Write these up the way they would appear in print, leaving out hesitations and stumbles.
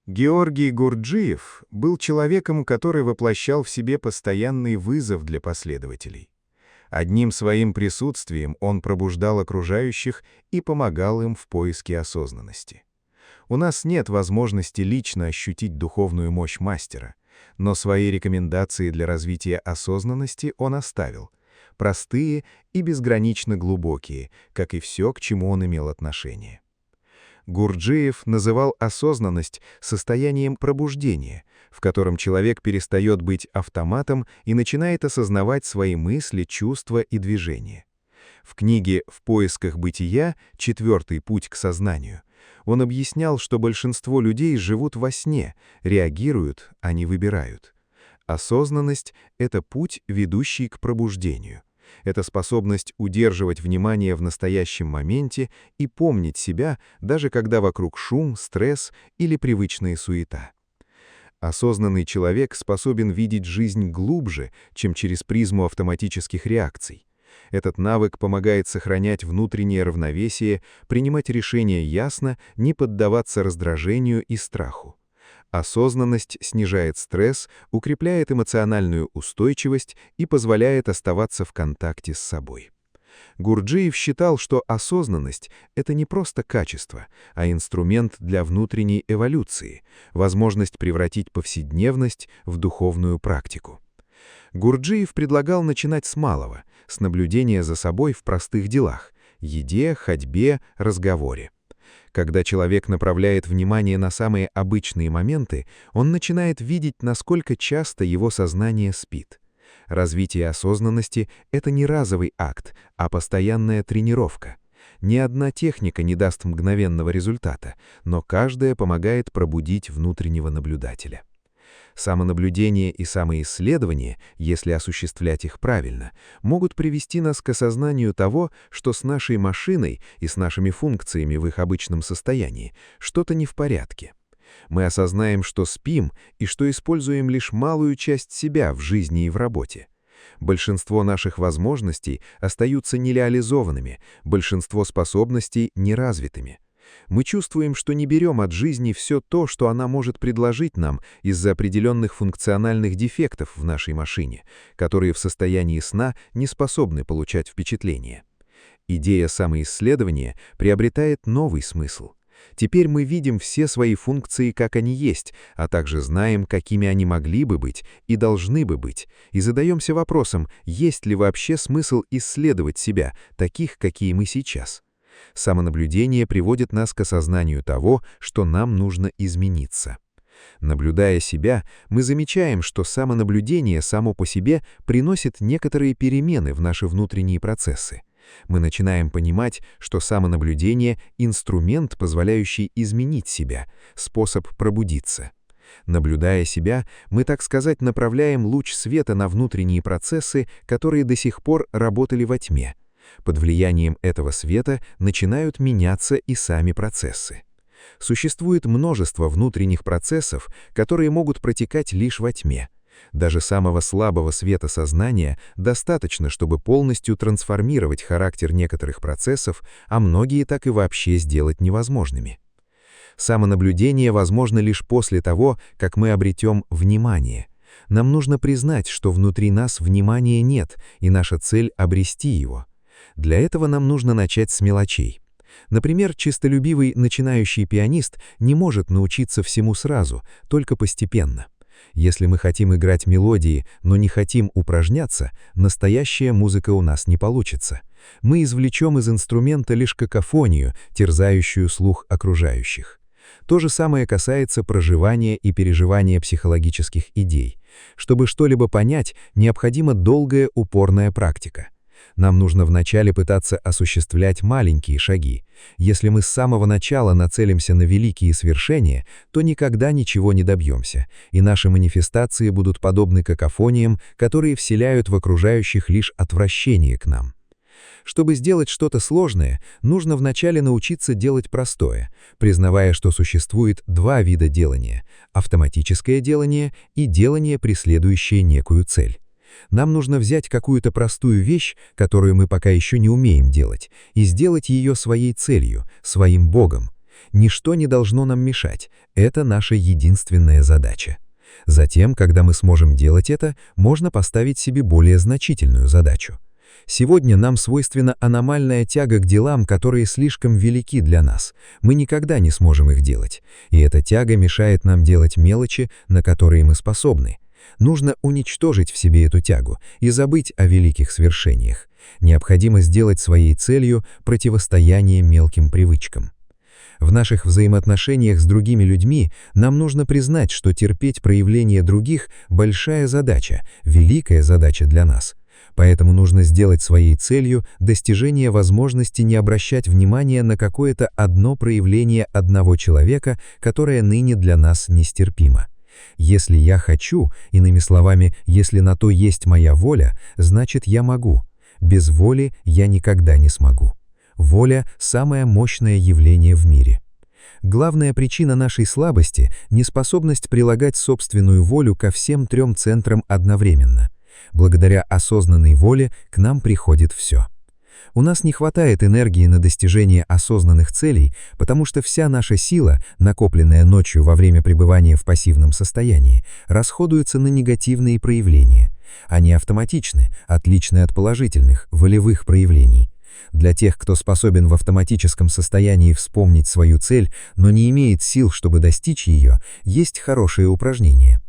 Георгий Гурджиев был человеком, который воплощал в себе постоянный вызов для последователей. Одним своим присутствием он пробуждал окружающих и помогал им в поиске осознанности. У нас нет возможности лично ощутить духовную мощь мастера, но свои рекомендации для развития осознанности он оставил, простые и безгранично глубокие, как и все, к чему он имел отношение. Гурджиев называл осознанность состоянием пробуждения, в котором человек перестает быть автоматом и начинает осознавать свои мысли, чувства и движения. В книге «В поисках бытия. Четвертый путь к сознанию» он объяснял, что большинство людей живут во сне, реагируют, а не выбирают. Осознанность — это путь, ведущий к пробуждению. Это способность удерживать внимание в настоящем моменте и помнить себя, даже когда вокруг шум, стресс или привычная суета. Осознанный человек способен видеть жизнь глубже, чем через призму автоматических реакций. Этот навык помогает сохранять внутреннее равновесие, принимать решения ясно, не поддаваться раздражению и страху. Осознанность снижает стресс, укрепляет эмоциональную устойчивость и позволяет оставаться в контакте с собой. Гурджиев считал, что осознанность — это не просто качество, а инструмент для внутренней эволюции, возможность превратить повседневность в духовную практику. Гурджиев предлагал начинать с малого, с наблюдения за собой в простых делах — еде, ходьбе, разговоре. Когда человек направляет внимание на самые обычные моменты, он начинает видеть, насколько часто его сознание спит. Развитие осознанности — это не разовый акт, а постоянная тренировка. Ни одна техника не даст мгновенного результата, но каждая помогает пробудить внутреннего наблюдателя. Самонаблюдение и самоисследование, если осуществлять их правильно, могут привести нас к осознанию того, что с нашей машиной и с нашими функциями в их обычном состоянии что-то не в порядке. Мы осознаем, что спим и что используем лишь малую часть себя в жизни и в работе. Большинство наших возможностей остаются нереализованными, большинство способностей неразвитыми. Мы чувствуем, что не берем от жизни все то, что она может предложить нам из-за определенных функциональных дефектов в нашей машине, которые в состоянии сна не способны получать впечатление. Идея самоисследования приобретает новый смысл. Теперь мы видим все свои функции, как они есть, а также знаем, какими они могли бы быть и должны бы быть, и задаемся вопросом, есть ли вообще смысл исследовать себя, таких, какие мы сейчас. Самонаблюдение приводит нас к осознанию того, что нам нужно измениться. Наблюдая себя, мы замечаем, что самонаблюдение само по себе приносит некоторые перемены в наши внутренние процессы. Мы начинаем понимать, что самонаблюдение — инструмент, позволяющий изменить себя, способ пробудиться. Наблюдая себя, мы, так сказать, направляем луч света на внутренние процессы, которые до сих пор работали во тьме. Под влиянием этого света начинают меняться и сами процессы. Существует множество внутренних процессов, которые могут протекать лишь во тьме. Даже самого слабого света сознания достаточно, чтобы полностью трансформировать характер некоторых процессов, а многие так и вообще сделать невозможными. Самонаблюдение возможно лишь после того, как мы обретем внимание. Нам нужно признать, что внутри нас внимания нет, и наша цель — обрести его. Для этого нам нужно начать с мелочей. Например, честолюбивый начинающий пианист не может научиться всему сразу, только постепенно. Если мы хотим играть мелодии, но не хотим упражняться, настоящая музыка у нас не получится. Мы извлечем из инструмента лишь какофонию, терзающую слух окружающих. То же самое касается проживания и переживания психологических идей. Чтобы что-либо понять, необходима долгая упорная практика. Нам нужно вначале пытаться осуществлять маленькие шаги. Если мы с самого начала нацелимся на великие свершения, то никогда ничего не добьемся, и наши манифестации будут подобны какофониям, которые вселяют в окружающих лишь отвращение к нам. Чтобы сделать что-то сложное, нужно вначале научиться делать простое, признавая, что существует два вида делания — автоматическое делание и делание, преследующее некую цель. Нам нужно взять какую-то простую вещь, которую мы пока еще не умеем делать, и сделать ее своей целью, своим Богом. Ничто не должно нам мешать, это наша единственная задача. Затем, когда мы сможем делать это, можно поставить себе более значительную задачу. Сегодня нам свойственна аномальная тяга к делам, которые слишком велики для нас. Мы никогда не сможем их делать, и эта тяга мешает нам делать мелочи, на которые мы способны. Нужно уничтожить в себе эту тягу и забыть о великих свершениях. Необходимо сделать своей целью противостояние мелким привычкам. В наших взаимоотношениях с другими людьми нам нужно признать, что терпеть проявление других – большая задача, великая задача для нас. Поэтому нужно сделать своей целью достижение возможности не обращать внимания на какое-то одно проявление одного человека, которое ныне для нас нестерпимо. Если я хочу, иными словами, если на то есть моя воля, значит я могу. Без воли я никогда не смогу. Воля – самое мощное явление в мире. Главная причина нашей слабости – неспособность прилагать собственную волю ко всем трем центрам одновременно. Благодаря осознанной воле к нам приходит все. У нас не хватает энергии на достижение осознанных целей, потому что вся наша сила, накопленная ночью во время пребывания в пассивном состоянии, расходуется на негативные проявления. Они автоматичны, отличны от положительных, волевых проявлений. Для тех, кто способен в автоматическом состоянии вспомнить свою цель, но не имеет сил, чтобы достичь ее, есть хорошее упражнение.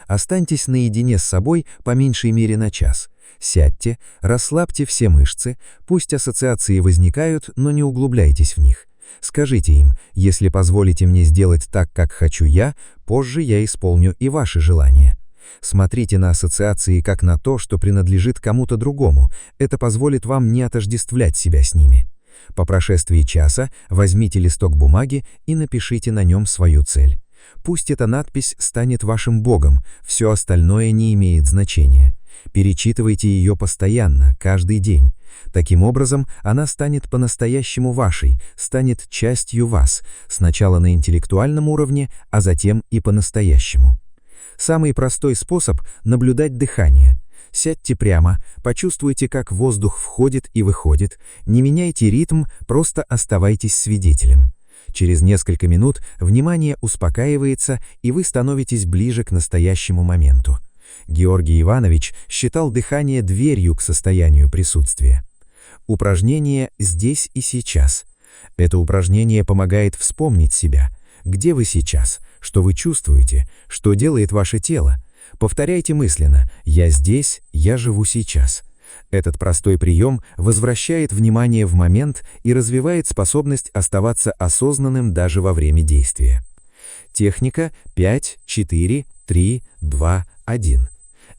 Останьтесь наедине с собой по меньшей мере на час. Сядьте, расслабьте все мышцы, пусть ассоциации возникают, но не углубляйтесь в них. Скажите им: если позволите мне сделать так, как хочу я, позже я исполню и ваши желания. Смотрите на ассоциации как на то, что принадлежит кому-то другому, это позволит вам не отождествлять себя с ними. По прошествии часа возьмите листок бумаги и напишите на нем свою цель. Пусть эта надпись станет вашим Богом, все остальное не имеет значения. Перечитывайте ее постоянно, каждый день. Таким образом, она станет по-настоящему вашей, станет частью вас, сначала на интеллектуальном уровне, а затем и по-настоящему. Самый простой способ – наблюдать дыхание. Сядьте прямо, почувствуйте, как воздух входит и выходит, не меняйте ритм, просто оставайтесь свидетелем. Через несколько минут внимание успокаивается, и вы становитесь ближе к настоящему моменту. Георгий Иванович считал дыхание дверью к состоянию присутствия. Упражнение «Здесь и сейчас». Это упражнение помогает вспомнить себя. Где вы сейчас? Что вы чувствуете? Что делает ваше тело? Повторяйте мысленно: «Я здесь, я живу сейчас». Этот простой прием возвращает внимание в момент и развивает способность оставаться осознанным даже во время действия. Техника 5, 4, 3, 2, 1.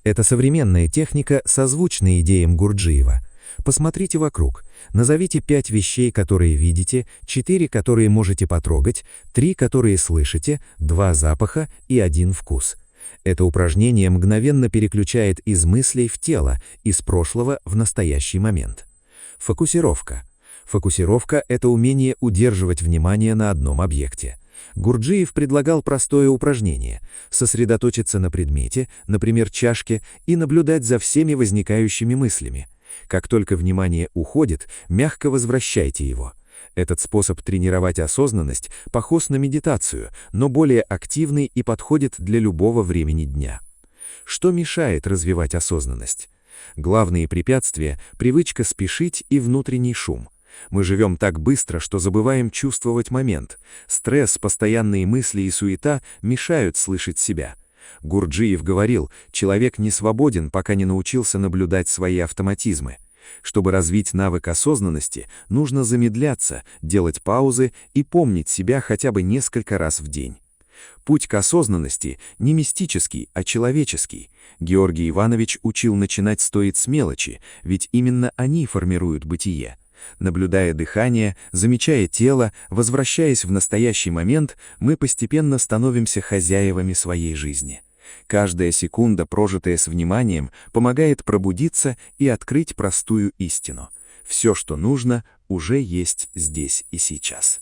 Это современная техника, созвучная идеям Гурджиева. Посмотрите вокруг. Назовите 5 вещей, которые видите, 4, которые можете потрогать, 3, которые слышите, 2 запаха и 1 вкус. Это упражнение мгновенно переключает из мыслей в тело, из прошлого в настоящий момент. Фокусировка. Фокусировка – это умение удерживать внимание на одном объекте. Гурджиев предлагал простое упражнение – сосредоточиться на предмете, например, чашке, и наблюдать за всеми возникающими мыслями. Как только внимание уходит, мягко возвращайте его. Этот способ тренировать осознанность похож на медитацию, но более активный и подходит для любого времени дня. Что мешает развивать осознанность? Главные препятствия – привычка спешить и внутренний шум. Мы живем так быстро, что забываем чувствовать момент. Стресс, постоянные мысли и суета мешают слышать себя. Гурджиев говорил: человек не свободен, пока не научился наблюдать свои автоматизмы. Чтобы развить навык осознанности, нужно замедляться, делать паузы и помнить себя хотя бы несколько раз в день. Путь к осознанности не мистический, а человеческий. Георгий Иванович учил начинать стоить с мелочи, ведь именно они формируют бытие. Наблюдая дыхание, замечая тело, возвращаясь в настоящий момент, мы постепенно становимся хозяевами своей жизни. Каждая секунда, прожитая с вниманием, помогает пробудиться и открыть простую истину. Все, что нужно, уже есть здесь и сейчас.